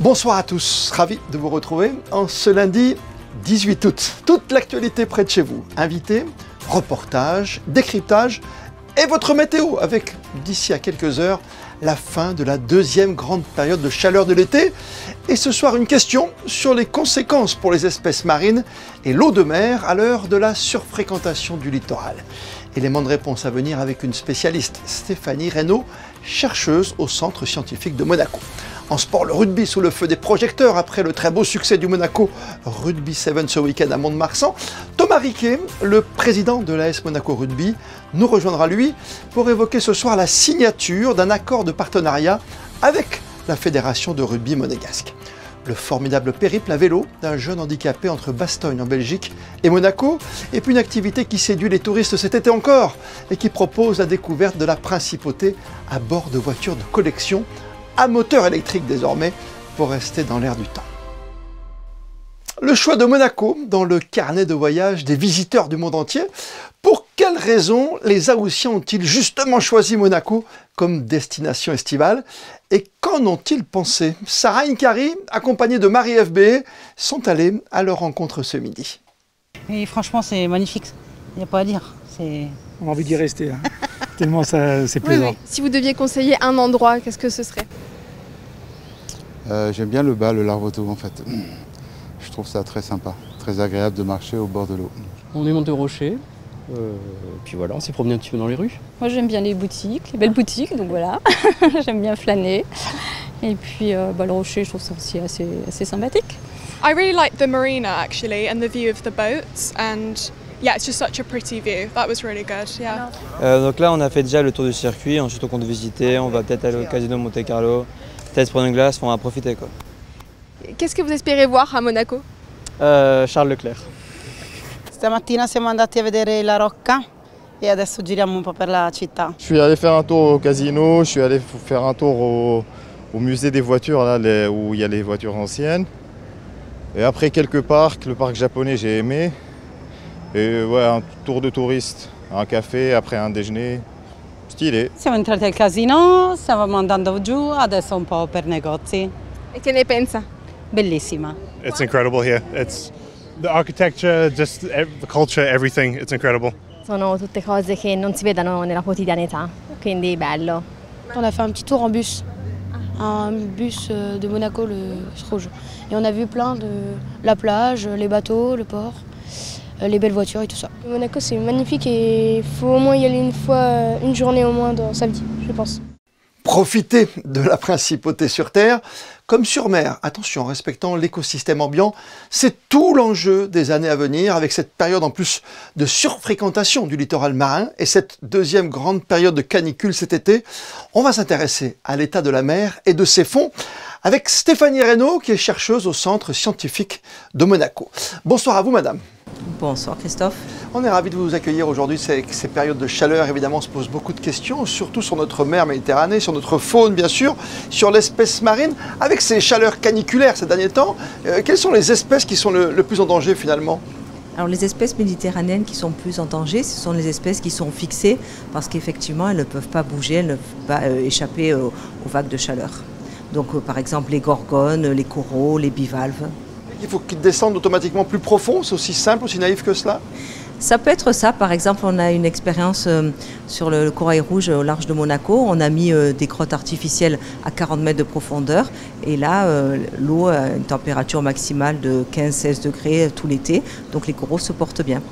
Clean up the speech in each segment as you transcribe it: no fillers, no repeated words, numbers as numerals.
Bonsoir à tous, ravi de vous retrouver en ce lundi 18 août. Toute l'actualité près de chez vous. Invités, reportages, décryptage et votre météo avec, d'ici à quelques heures, la fin de la deuxième grande période de chaleur de l'été. Et ce soir, une question sur les conséquences pour les espèces marines et l'eau de mer à l'heure de la surfréquentation du littoral. Élément de réponse à venir avec une spécialiste, Stéphanie Reynaud, chercheuse au Centre scientifique de Monaco. En sport, le rugby sous le feu des projecteurs après le très beau succès du Monaco Rugby 7 ce week-end à Mont-de-Marsan. Thomas Riquet, le président de l'AS Monaco Rugby, nous rejoindra lui pour évoquer ce soir la signature d'un accord de partenariat avec la Fédération de rugby monégasque. Le formidable périple à vélo d'un jeune handicapé entre Bastogne en Belgique et Monaco, et puis une activité qui séduit les touristes cet été encore et qui propose la découverte de la principauté à bord de voitures de collection à moteur électrique désormais pour rester dans l'air du temps. Le choix de Monaco dans le carnet de voyage des visiteurs du monde entier. Pour quelles raisons les Haussiens ont-ils justement choisi Monaco comme destination estivale? Et qu'en ont-ils pensé? Sarah Inkari, accompagnée de Marie FB, sont allés à leur rencontre ce midi. Et franchement, c'est magnifique. Il n'y a pas à dire. On a envie d'y rester, hein. Tellement c'est plaisant. Oui. Si vous deviez conseiller un endroit, qu'est-ce que ce serait? J'aime bien le bas, le Larvoto en fait. Je trouve ça très sympa, très agréable de marcher au bord de l'eau. On est monté au rocher, puis voilà, on s'est promené un petit peu dans les rues. Moi j'aime bien les boutiques, les belles boutiques, donc voilà, j'aime bien flâner. Et puis le rocher, je trouve ça aussi assez sympathique. I really like the marina actually and the view of the boats and yeah, it's just such a pretty view. That was really good, yeah. Donc là on a fait déjà le tour du circuit, ensuite on compte visiter, on va peut-être aller au Casino Monte Carlo, peut-être prendre une glace, on va profiter quoi. Qu'est-ce que vous espérez voir à Monaco? Charles Leclerc. Stamattina siamo andati a vedere la Rocca e adesso giriamo un po' per la città. Je suis allé faire un tour au casino, je suis allé faire un tour au musée des voitures, là, où il y a les voitures anciennes. Et après quelques parcs, le parc japonais j'ai aimé. Et ouais, un tour de touriste, un café, après un déjeuner. Stylé. Siamo entrati al casino, stavamo andando giù, adesso un po' per negozi. E che ne pensa? Bellissima. It's incredible here. It's the architecture, just the culture, everything. It's incredible. Sono tutte cose che non si vedono nella quotidianità, quindi bello. On a fait un petit tour en bus, un bus de Monaco, le rouge. Et on a vu plein de la plage, les bateaux, le port, les belles voitures et tout ça. Monaco c'est magnifique et il faut au moins y aller une fois, une journée au moins dans sa vie, je pense. Profiter de la principauté sur terre comme sur mer. Attention, en respectant l'écosystème ambiant, c'est tout l'enjeu des années à venir avec cette période en plus de surfréquentation du littoral marin et cette deuxième grande période de canicule cet été. On va s'intéresser à l'état de la mer et de ses fonds avec Stéphanie Reynaud qui est chercheuse au Centre scientifique de Monaco. Bonsoir à vous madame. Bonsoir Christophe. On est ravis de vous accueillir aujourd'hui. Ces périodes de chaleur, évidemment, on se pose beaucoup de questions, surtout sur notre mer Méditerranée, sur notre faune, bien sûr, sur l'espèce marine. Avec ces chaleurs caniculaires ces derniers temps, quelles sont les espèces qui sont le plus en danger finalement? Alors les espèces méditerranéennes qui sont plus en danger, ce sont les espèces qui sont fixées parce qu'effectivement elles ne peuvent pas bouger, elles ne peuvent pas échapper aux vagues de chaleur. Donc par exemple les gorgones, les coraux, les bivalves. Il faut qu'ils descendent automatiquement plus profond, c'est aussi simple, aussi naïf que cela? Ça peut être ça. Par exemple, on a une expérience sur le corail rouge au large de Monaco. On a mis des grottes artificielles à 40 mètres de profondeur. Et là, l'eau a une température maximale de 15-16 degrés tout l'été. Donc les coraux se portent bien.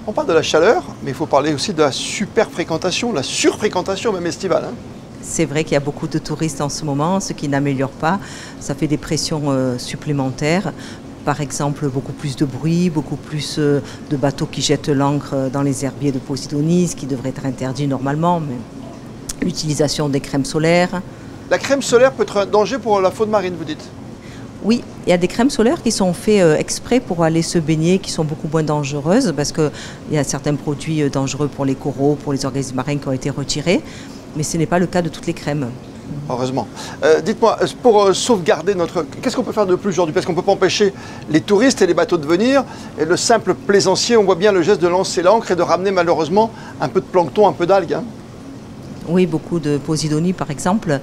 On parle de la chaleur, mais il faut parler aussi de la superfréquentation, la surfréquentation même estivale. Hein. C'est vrai qu'il y a beaucoup de touristes en ce moment, ce qui n'améliore pas. Ça fait des pressions supplémentaires. Par exemple, beaucoup plus de bruit, beaucoup plus de bateaux qui jettent l'ancre dans les herbiers de Posidonie, ce qui devrait être interdit normalement. Mais l'utilisation des crèmes solaires. La crème solaire peut être un danger pour la faune marine, vous dites? Oui, il y a des crèmes solaires qui sont faites exprès pour aller se baigner, qui sont beaucoup moins dangereuses, parce qu'il y a certains produits dangereux pour les coraux, pour les organismes marins qui ont été retirés. Mais ce n'est pas le cas de toutes les crèmes. Heureusement. Dites-moi, pour sauvegarder notre... Qu'est-ce qu'on peut faire de plus aujourd'hui? Parce qu'on ne peut pas empêcher les touristes et les bateaux de venir. Et le simple plaisancier, on voit bien le geste de lancer l'ancre et de ramener malheureusement un peu de plancton, un peu d'algues. Hein. Oui, beaucoup de Posidonie par exemple.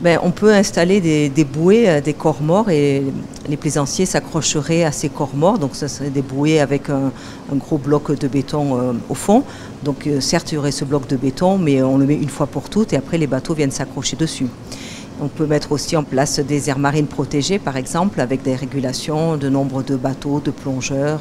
On peut installer des bouées, des corps morts, et les plaisanciers s'accrocheraient à ces corps morts. Donc ce serait des bouées avec un gros bloc de béton au fond. Donc certes il y aurait ce bloc de béton, mais on le met une fois pour toutes et après les bateaux viennent s'accrocher dessus. On peut mettre aussi en place des aires marines protégées par exemple, avec des régulations de nombre de bateaux, de plongeurs.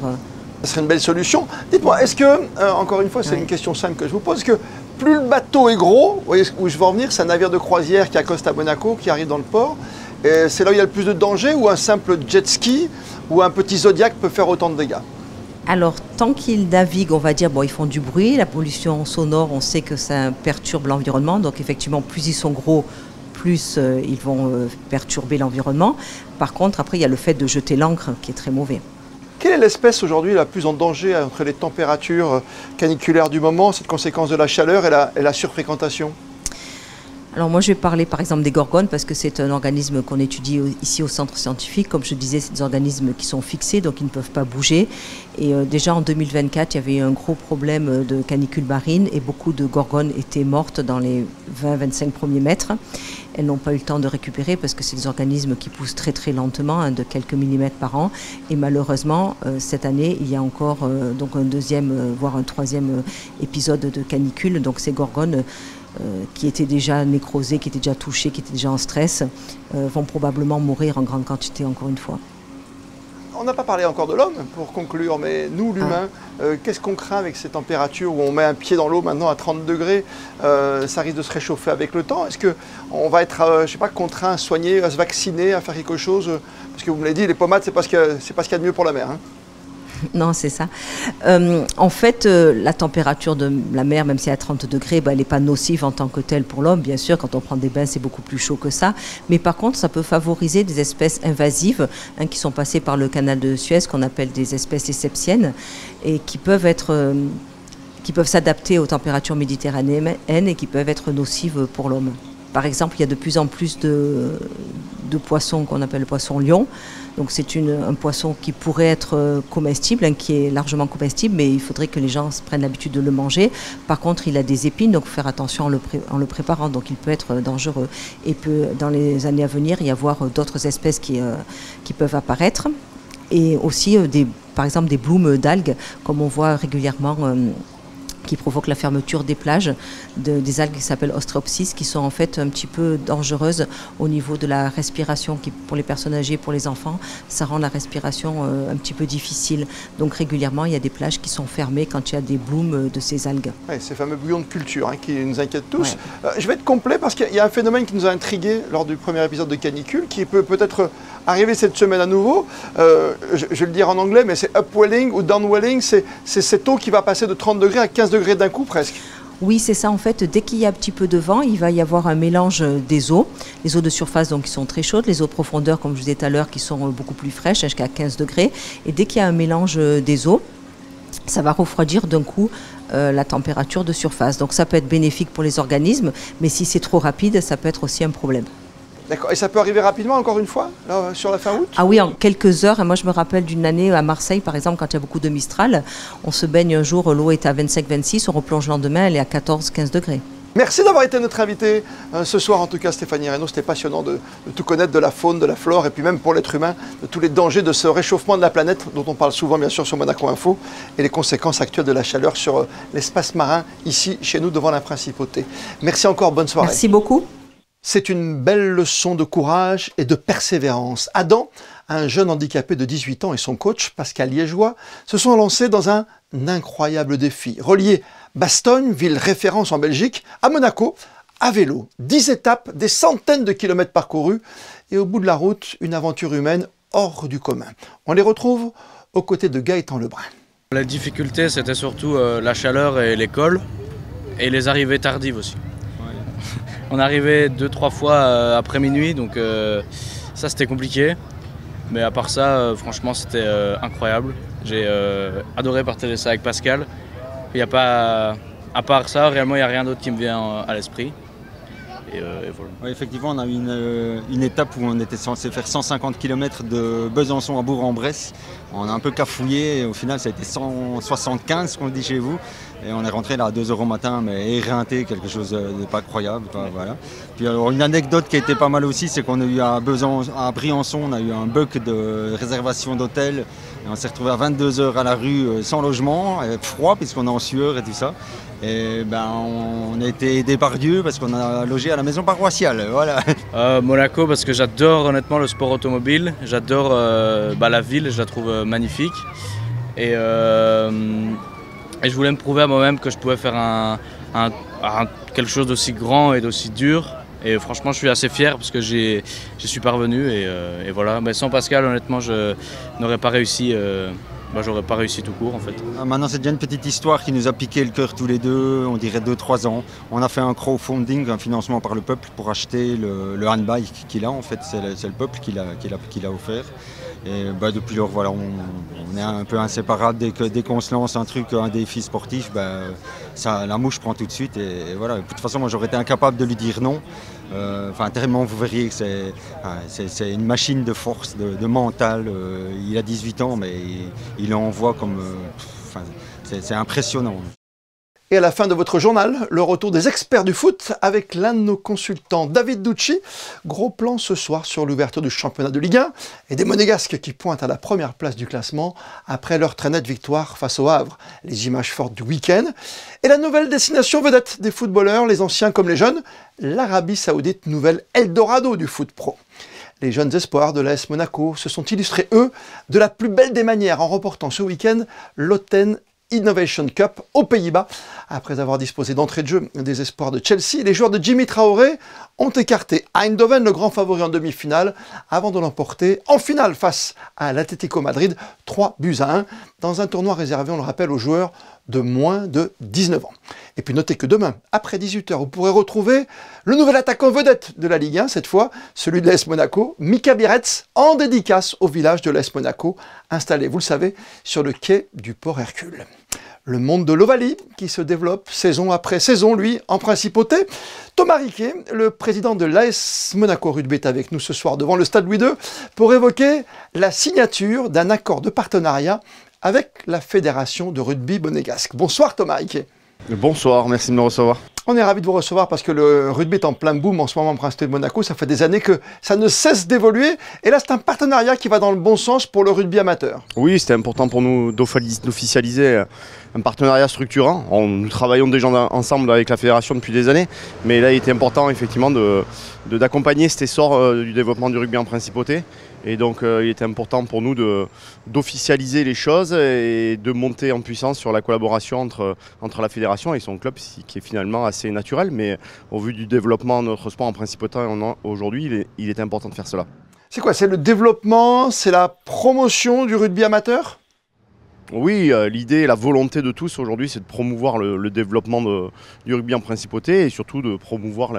Ce serait une belle solution. Dites-moi, est-ce que, encore une fois, c'est une question simple que je vous pose, est-ce que plus le bateau est gros, vous voyez où je veux en venir, c'est un navire de croisière qui accoste à Monaco, qui arrive dans le port, et c'est là où il y a le plus de danger, ou un simple jet ski ou un petit Zodiac peut faire autant de dégâts? Alors, tant qu'ils naviguent, on va dire, ils font du bruit, la pollution sonore, on sait que ça perturbe l'environnement, donc effectivement, plus ils sont gros, plus ils vont perturber l'environnement. Par contre, après, il y a le fait de jeter l'ancre qui est très mauvais. Quelle est l'espèce aujourd'hui la plus en danger entre les températures caniculaires du moment, cette conséquence de la chaleur et la surfréquentation? Alors moi je vais parler par exemple des gorgones parce que c'est un organisme qu'on étudie ici au centre scientifique. Comme je disais, c'est des organismes qui sont fixés donc ils ne peuvent pas bouger. Et déjà en 2024 il y avait eu un gros problème de canicule marine et beaucoup de gorgones étaient mortes dans les 20-25 premiers mètres. Elles n'ont pas eu le temps de récupérer parce que c'est des organismes qui poussent très très lentement, de quelques millimètres par an. Et malheureusement, cette année, il y a encore donc un deuxième, voire un troisième épisode de canicule. Donc ces gorgones qui étaient déjà nécrosées, qui étaient déjà touchées, qui étaient déjà en stress, vont probablement mourir en grande quantité encore une fois. On n'a pas parlé encore de l'homme pour conclure, mais nous, l'humain, qu'est-ce qu'on craint avec ces températures où on met un pied dans l'eau maintenant à 30 degrés, ça risque de se réchauffer avec le temps? Est-ce qu'on va être, je sais pas, contraint à soigner, à se vacciner, à faire quelque chose? Parce que vous me l'avez dit, les pommades, c'est pas ce qu'il y a de mieux pour la mer. Hein. Non, c'est ça. En fait, la température de la mer, même si elle est à 30 degrés, elle n'est pas nocive en tant que telle pour l'homme. Bien sûr, quand on prend des bains, c'est beaucoup plus chaud que ça. Mais par contre, ça peut favoriser des espèces invasives qui sont passées par le canal de Suez, qu'on appelle des espèces esseptiennes, et qui peuvent s'adapter aux températures méditerranéennes et qui peuvent être nocives pour l'homme. Par exemple, il y a de plus en plus de poissons qu'on appelle le poisson lion. Donc c'est un poisson qui pourrait être comestible, qui est largement comestible, mais il faudrait que les gens prennent l'habitude de le manger. Par contre, il a des épines, donc il faut faire attention en le préparant, donc il peut être dangereux. Et dans les années à venir, y avoir d'autres espèces qui peuvent apparaître. Et aussi, par exemple, des blooms d'algues, comme on voit régulièrement, qui provoquent la fermeture des plages, des algues qui s'appellent Ostreopsis, qui sont en fait un petit peu dangereuses au niveau de la respiration, qui pour les personnes âgées, pour les enfants, ça rend la respiration un petit peu difficile. Donc régulièrement, il y a des plages qui sont fermées quand il y a des blooms de ces algues. Ouais, ces fameux bouillons de culture qui nous inquiètent tous. Ouais. Je vais être complet parce qu'il y a un phénomène qui nous a intrigués lors du premier épisode de Canicule, qui peut peut-être arriver cette semaine à nouveau. Je vais le dire en anglais, mais c'est upwelling ou downwelling, c'est cette eau qui va passer de 30 degrés à 15 degrés d'un coup presque. Oui, c'est ça en fait. Dès qu'il y a un petit peu de vent, il va y avoir un mélange des eaux. Les eaux de surface donc qui sont très chaudes, les eaux de profondeur comme je vous disais tout à l'heure qui sont beaucoup plus fraîches jusqu'à 15 degrés. Et dès qu'il y a un mélange des eaux, ça va refroidir d'un coup la température de surface. Donc ça peut être bénéfique pour les organismes, mais si c'est trop rapide, ça peut être aussi un problème. D'accord. Et ça peut arriver rapidement, encore une fois, là, sur la fin août? Ah oui, en quelques heures. Et moi, je me rappelle d'une année à Marseille, par exemple, quand il y a beaucoup de Mistral. On se baigne un jour, l'eau est à 25-26, on replonge le lendemain, elle est à 14-15 degrés. Merci d'avoir été notre invité ce soir, en tout cas, Stéphanie Reynaud. C'était passionnant de tout connaître de la faune, de la flore, et puis même pour l'être humain, de tous les dangers de ce réchauffement de la planète, dont on parle souvent, bien sûr, sur Monaco Info, et les conséquences actuelles de la chaleur sur l'espace marin, ici, chez nous, devant la Principauté. Merci encore, bonne soirée. Merci beaucoup. C'est une belle leçon de courage et de persévérance. Adam, un jeune handicapé de 18 ans et son coach, Pascal Liégeois, se sont lancés dans un incroyable défi. Relier Bastogne, ville référence en Belgique, à Monaco, à vélo. 10 étapes, des centaines de kilomètres parcourus et au bout de la route, une aventure humaine hors du commun. On les retrouve aux côtés de Gaëtan Lebrun. La difficulté, c'était surtout la chaleur et l'école et les arrivées tardives aussi. On arrivait 2-3 fois après minuit, donc ça c'était compliqué. Mais à part ça, franchement c'était incroyable. J'ai adoré partager ça avec Pascal. À part ça, réellement il n'y a rien d'autre qui me vient à l'esprit. Et voilà. Oui, effectivement, on a eu une étape où on était censé faire 150 km de Besançon à Bourg-en-Bresse. On a un peu cafouillé et au final ça a été 175, qu'on dit chez vous. Et on est rentré là à 2 h au matin, mais éreinté, quelque chose de pas croyable. Voilà. Puis alors une anecdote qui a été pas mal aussi, c'est qu'on a eu à Briançon, on a eu un bug de réservation d'hôtel. Et on s'est retrouvé à 22 h à la rue sans logement, et froid puisqu'on est en sueur et tout ça. Et on a été aidé par Dieu parce qu'on a logé à la maison paroissiale. Voilà. Monaco parce que j'adore honnêtement le sport automobile, j'adore la ville, je la trouve magnifique. Et je voulais me prouver à moi-même que je pouvais faire quelque chose d'aussi grand et d'aussi dur. Et franchement, je suis assez fier parce que j'y suis parvenu. Et voilà. Mais sans Pascal, honnêtement, je n'aurais pas réussi. J'aurais pas réussi tout court en fait. Maintenant c'est déjà une petite histoire qui nous a piqué le cœur tous les deux, on dirait 2-3 ans. On a fait un crowdfunding, un financement par le peuple pour acheter le handbike qu'il a en fait, c'est le peuple qui l'a offert. Et depuis lors voilà, on est un peu inséparables. Dès qu'on se lance un défi sportif, la mouche prend tout de suite. Et voilà. De toute façon moi j'aurais été incapable de lui dire non. Tellement vous verriez que c'est une machine de force, de mental. Il a 18 ans mais il envoie comme... c'est impressionnant. Et à la fin de votre journal, le retour des experts du foot avec l'un de nos consultants, David Ducci. Gros plan ce soir sur l'ouverture du championnat de Ligue 1 et des Monégasques qui pointent à la première place du classement après leur très nette victoire face au Havre. Les images fortes du week-end. Et la nouvelle destination vedette des footballeurs, les anciens comme les jeunes, l'Arabie Saoudite, nouvelle Eldorado du foot pro. Les jeunes espoirs de l'AS Monaco se sont illustrés, eux, de la plus belle des manières en remportant ce week-end l'Oten Innovation Cup aux Pays-Bas. Après avoir disposé d'entrée de jeu des espoirs de Chelsea, les joueurs de Jimmy Traoré ont écarté Eindhoven, le grand favori en demi-finale, avant de l'emporter en finale face à l'Atlético Madrid, 3-1, dans un tournoi réservé, on le rappelle, aux joueurs de moins de 19 ans. Et puis notez que demain, après 18 h, vous pourrez retrouver le nouvel attaquant vedette de la Ligue 1, cette fois, celui de l'AS Monaco, Mika Biretz, en dédicace au village de l'AS Monaco, installé, vous le savez, sur le quai du Port Hercule. Le monde de l'Ovalie qui se développe saison après saison, lui, en principauté. Thomas Riquet, le président de l'AS Monaco Rugby, est avec nous ce soir devant le Stade Louis II pour évoquer la signature d'un accord de partenariat avec la Fédération de rugby monégasque. Bonsoir Thomas Riquet. Bonsoir, merci de me recevoir. On est ravis de vous recevoir parce que le rugby est en plein boom en ce moment en Principauté de Monaco. Ça fait des années que ça ne cesse d'évoluer. Et là, c'est un partenariat qui va dans le bon sens pour le rugby amateur. Oui, c'était important pour nous d'officialiser un partenariat structurant. Nous travaillons déjà ensemble avec la fédération depuis des années. Mais là, il était important effectivement d'accompagner cet essor du développement du rugby en Principauté. Et donc il était important pour nous d'officialiser les choses et de monter en puissance sur la collaboration entre la fédération et son club, qui est finalement assez naturel. Mais au vu du développement de notre sport en Principauté aujourd'hui, il est important de faire cela. C'est quoi? C'est le développement, c'est la promotion du rugby amateur? Oui, l'idée et la volonté de tous aujourd'hui, c'est de promouvoir le développement du rugby en Principauté et surtout de promouvoir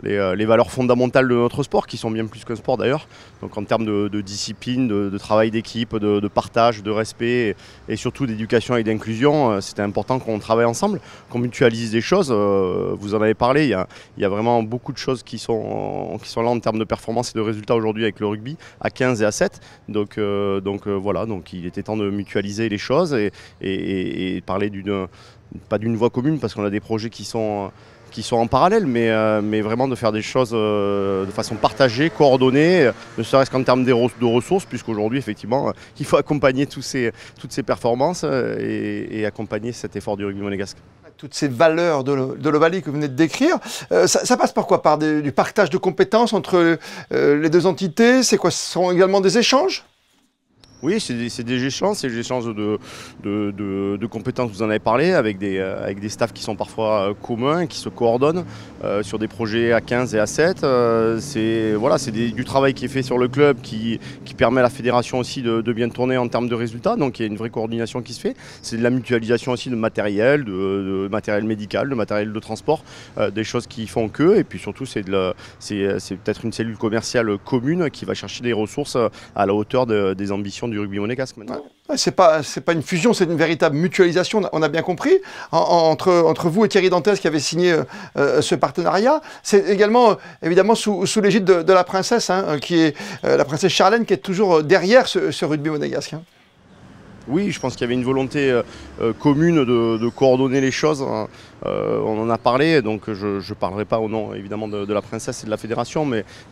les valeurs fondamentales de notre sport, qui sont bien plus qu'un sport d'ailleurs. Donc en termes de discipline, de travail d'équipe, de partage, de respect et surtout d'éducation et d'inclusion, c'était important qu'on travaille ensemble, qu'on mutualise des choses. Vous en avez parlé, il y a vraiment beaucoup de choses qui sont là en termes de performance et de résultats aujourd'hui avec le rugby à 15 et à 7. Donc voilà, donc il était temps de mutualiser les choses et parler pas d'une voie commune parce qu'on a des projets qui sont en parallèle, mais vraiment de faire des choses de façon partagée, coordonnée, ne serait-ce qu'en termes de ressources, puisqu'aujourd'hui, effectivement, il faut accompagner toutes ces performances et accompagner cet effort du rugby monégasque. Toutes ces valeurs de l'Ovalie que vous venez de décrire, ça passe par quoi? Par du partage de compétences entre les deux entités? C'est quoi? Ce sont également des échanges? Oui, c'est des échanges de compétences, vous en avez parlé, avec des staffs qui sont parfois communs, qui se coordonnent sur des projets à 15 et à 7. C'est du travail qui est fait sur le club qui permet à la fédération aussi de bien tourner en termes de résultats. Donc il y a une vraie coordination qui se fait. C'est de la mutualisation aussi de matériel, de matériel médical, de matériel de transport, des choses qui font que. Et puis surtout, c'est peut-être une cellule commerciale commune qui va chercher des ressources à la hauteur des ambitions du rugby monégasque maintenant. Ouais, c'est pas une fusion, c'est une véritable mutualisation, on a bien compris, entre vous et Thierry Dantès qui avait signé ce partenariat. C'est également, évidemment, sous l'égide de la princesse, hein, qui est la princesse Charlène, qui est toujours derrière ce rugby monégasque. Hein. Oui, je pense qu'il y avait une volonté commune de coordonner les choses. On en a parlé, donc je ne parlerai pas au nom évidemment de la princesse et de la fédération,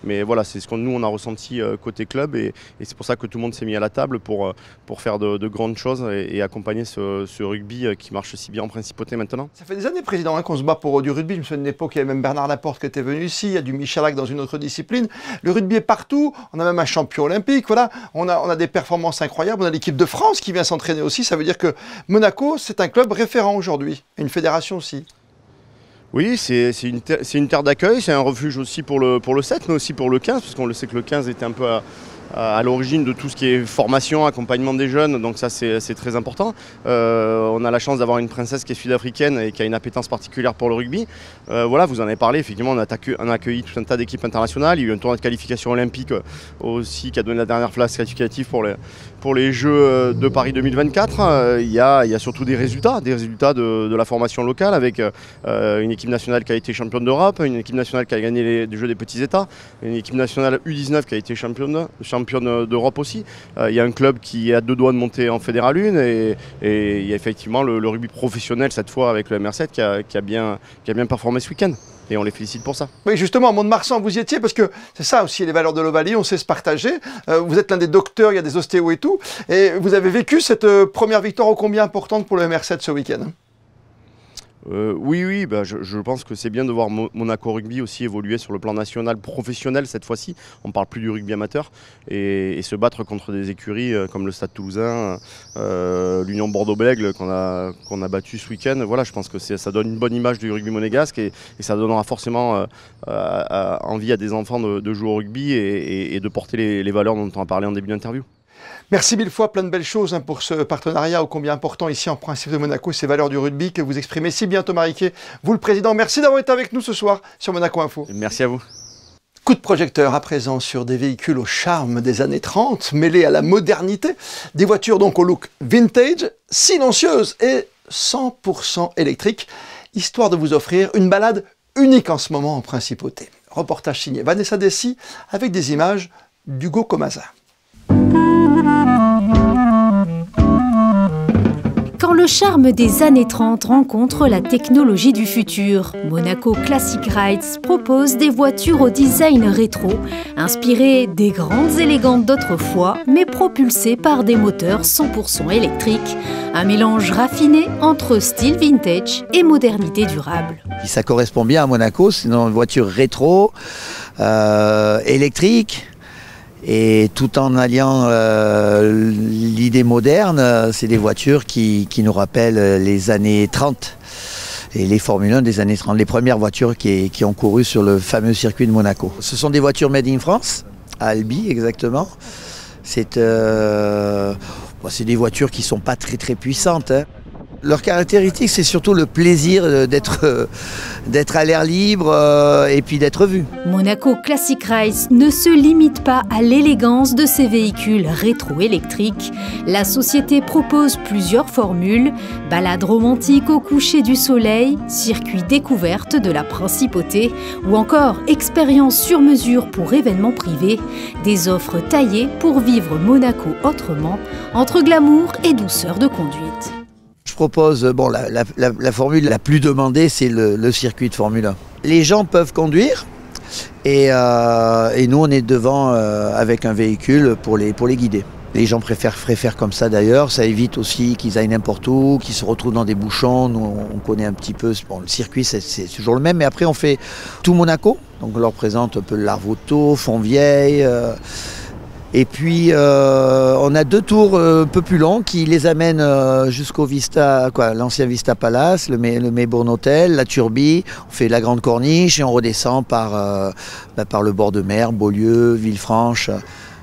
mais voilà, c'est ce que nous on a ressenti côté club et c'est pour ça que tout le monde s'est mis à la table pour faire de grandes choses et accompagner ce rugby qui marche si bien en principauté maintenant. Ça fait des années, Président, hein, qu'on se bat pour du rugby. Je me souviens d'une époque, il y avait même Bernard Laporte qui était venu ici, il y a du Michalak dans une autre discipline. Le rugby est partout, on a même un champion olympique, voilà. On a des performances incroyables, on a l'équipe de France qui vient s'entraîner aussi, ça veut dire que Monaco, c'est un club référent aujourd'hui, et une fédération aussi. Oui, c'est une terre d'accueil, c'est un refuge aussi pour le 7, mais aussi pour le 15, parce qu'on le sait que le 15 était un peu à l'origine de tout ce qui est formation, accompagnement des jeunes, donc ça c'est très important. On a la chance d'avoir une princesse qui est sud-africaine et qui a une appétence particulière pour le rugby. Voilà, vous en avez parlé, effectivement on a accueilli tout un tas d'équipes internationales, il y a eu un tournoi de qualification olympique aussi qui a donné la dernière place qualificative pour les Jeux de Paris 2024. Il y a surtout des résultats de la formation locale avec une équipe nationale qui a été championne d'Europe, une équipe nationale qui a gagné les Jeux des petits États, une équipe nationale U19 qui a été championne d'Europe aussi. Il y a un club qui est à 2 doigts de monter en Fédéral 1 et il y a effectivement le rugby professionnel cette fois avec le MR7 qui a bien performé ce week-end. Et on les félicite pour ça. Oui, justement, à Mont-de-Marsan, vous y étiez parce que c'est ça aussi les valeurs de l'Ovalie, on sait se partager. Vous êtes l'un des docteurs, il y a des ostéos et tout. Et vous avez vécu cette première victoire ô combien importante pour le MR7 ce week-end. Oui, bah, je pense que c'est bien de voir Monaco Rugby aussi évoluer sur le plan national professionnel cette fois-ci. On ne parle plus du rugby amateur et se battre contre des écuries comme le Stade Toulousain, l'Union Bordeaux-Bègles qu'on a battu ce week-end. Voilà, je pense que ça donne une bonne image du rugby monégasque et ça donnera forcément envie à des enfants de jouer au rugby et de porter les valeurs dont on a parlé en début d'interview. Merci mille fois, plein de belles choses hein, pour ce partenariat ô combien important ici en Principe de Monaco, ces valeurs du rugby que vous exprimez si bien Thomas Riquet, vous le président. Merci d'avoir été avec nous ce soir sur Monaco Info. Merci à vous. Coup de projecteur à présent sur des véhicules au charme des années 30, mêlés à la modernité. Des voitures donc au look vintage, silencieuses et 100% électriques, histoire de vous offrir une balade unique en ce moment en Principauté. Reportage signé Vanessa Dessy avec des images d'Hugo Comasa. Quand le charme des années 30 rencontre la technologie du futur, Monaco Classic Rides propose des voitures au design rétro, inspirées des grandes élégantes d'autrefois, mais propulsées par des moteurs 100% électriques. Un mélange raffiné entre style vintage et modernité durable. Ça correspond bien à Monaco, c'est une voiture rétro, électrique. Et tout en alliant l'idée moderne, c'est des voitures qui nous rappellent les années 30 et les Formule 1 des années 30, les premières voitures qui ont couru sur le fameux circuit de Monaco. Ce sont des voitures made in France, à Albi exactement. C'est des voitures qui ne sont pas très puissantes. Hein. Leur caractéristique, c'est surtout le plaisir d'être à l'air libre et puis d'être vu. Monaco Classic Rides ne se limite pas à l'élégance de ses véhicules rétro-électriques. La société propose plusieurs formules, balades romantiques au coucher du soleil, circuit découverte de la Principauté ou encore expérience sur mesure pour événements privés, des offres taillées pour vivre Monaco autrement, entre glamour et douceur de conduite. Je propose, la formule la plus demandée, c'est le circuit de Formule 1. Les gens peuvent conduire et nous, on est devant avec un véhicule pour les guider. Les gens préfèrent comme ça d'ailleurs, ça évite aussi qu'ils aillent n'importe où, qu'ils se retrouvent dans des bouchons. Nous, on connaît un petit peu, le circuit c'est toujours le même, mais après on fait tout Monaco. Donc on leur présente un peu l'Arvoto, Fontvieille. Et puis on a 2 tours un peu plus longs qui les amènent jusqu'au Vista, l'ancien Vista Palace, le Maybourne Hotel, la Turbie. On fait la Grande Corniche et on redescend par le bord de mer, Beaulieu, Villefranche.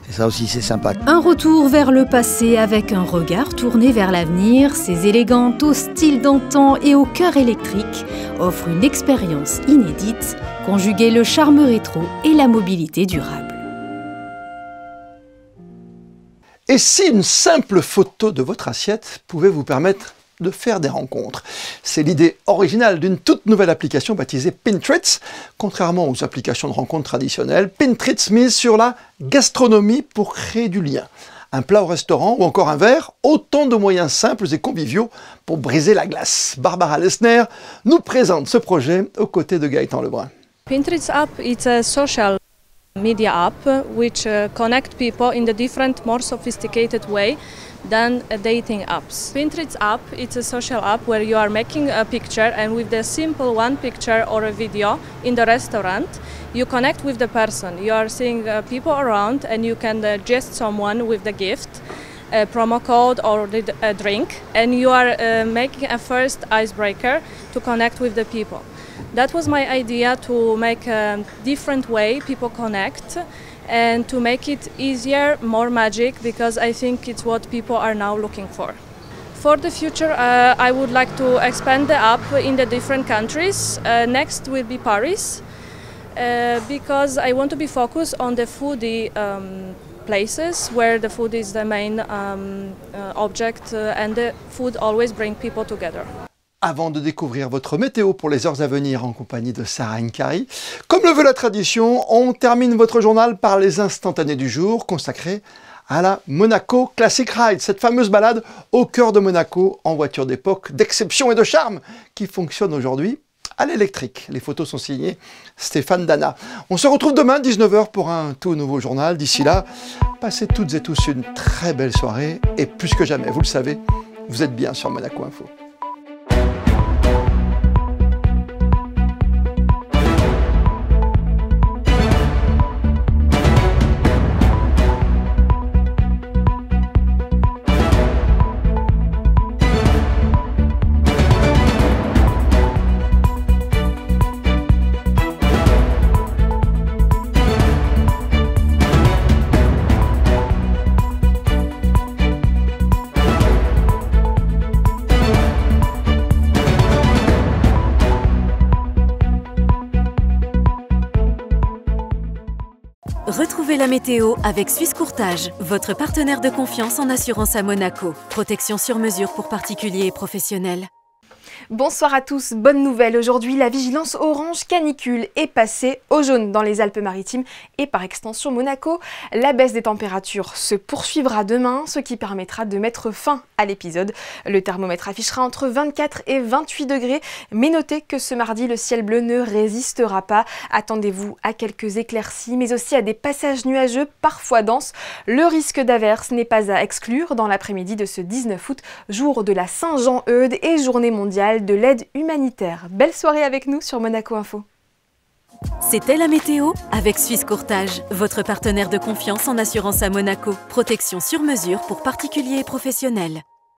Et ça aussi c'est sympa. Un retour vers le passé avec un regard tourné vers l'avenir. Ces élégantes au style d'antan et au cœur électrique offrent une expérience inédite, conjuguer le charme rétro et la mobilité durable. Et Et si une simple photo de votre assiette pouvait vous permettre de faire des rencontres? C'est l'idée originale d'une toute nouvelle application baptisée Pintreats. Contrairement aux applications de rencontres traditionnelles, Pintreats mise sur la gastronomie pour créer du lien. Un plat au restaurant ou encore un verre, autant de moyens simples et conviviaux pour briser la glace. Barbara Lesner nous présente ce projet aux côtés de Gaëtan Lebrun. Pintreats app is a social media app which connect people in a different, more sophisticated way than dating apps. Pintreats app, it's a social app where you are making a picture, and with the simple one picture or a video in the restaurant, you connect with the person. You are seeing people around, and you can just someone with the gift, a promo code or a drink, and you are making a first icebreaker to connect with the people. That was my idea, to make a different way people connect and to make it easier, more magic, because I think it's what people are now looking for. For the future, I would like to expand the app in the different countries. Next will be Paris, because I want to be focused on the foodie places where the food is the main object and the food always brings people together. Avant de découvrir votre météo pour les heures à venir en compagnie de Sarah Nkari, comme le veut la tradition, on termine votre journal par les instantanés du jour consacrés à la Monaco Classic Ride, cette fameuse balade au cœur de Monaco en voiture d'époque, d'exception et de charme qui fonctionne aujourd'hui à l'électrique. Les photos sont signées Stéphane Dana. On se retrouve demain 19h pour un tout nouveau journal. D'ici là, passez toutes et tous une très belle soirée et plus que jamais, vous le savez, vous êtes bien sur Monaco Info. Retrouvez la météo avec Suisse Courtage, votre partenaire de confiance en assurance à Monaco. Protection sur mesure pour particuliers et professionnels. Bonsoir à tous, bonne nouvelle. Aujourd'hui, la vigilance orange canicule est passée au jaune dans les Alpes-Maritimes et par extension Monaco. La baisse des températures se poursuivra demain, ce qui permettra de mettre fin à l'épisode. Le thermomètre affichera entre 24 et 28 degrés, mais notez que ce mardi, le ciel bleu ne résistera pas. Attendez-vous à quelques éclaircies, mais aussi à des passages nuageux, parfois denses. Le risque d'averse n'est pas à exclure dans l'après-midi de ce 19 août, jour de la Saint-Jean-Eudes et journée mondiale de l'aide humanitaire. Belle soirée avec nous sur Monaco Info. C'était la météo avec Suisse Courtage, votre partenaire de confiance en assurance à Monaco. Protection sur mesure pour particuliers et professionnels.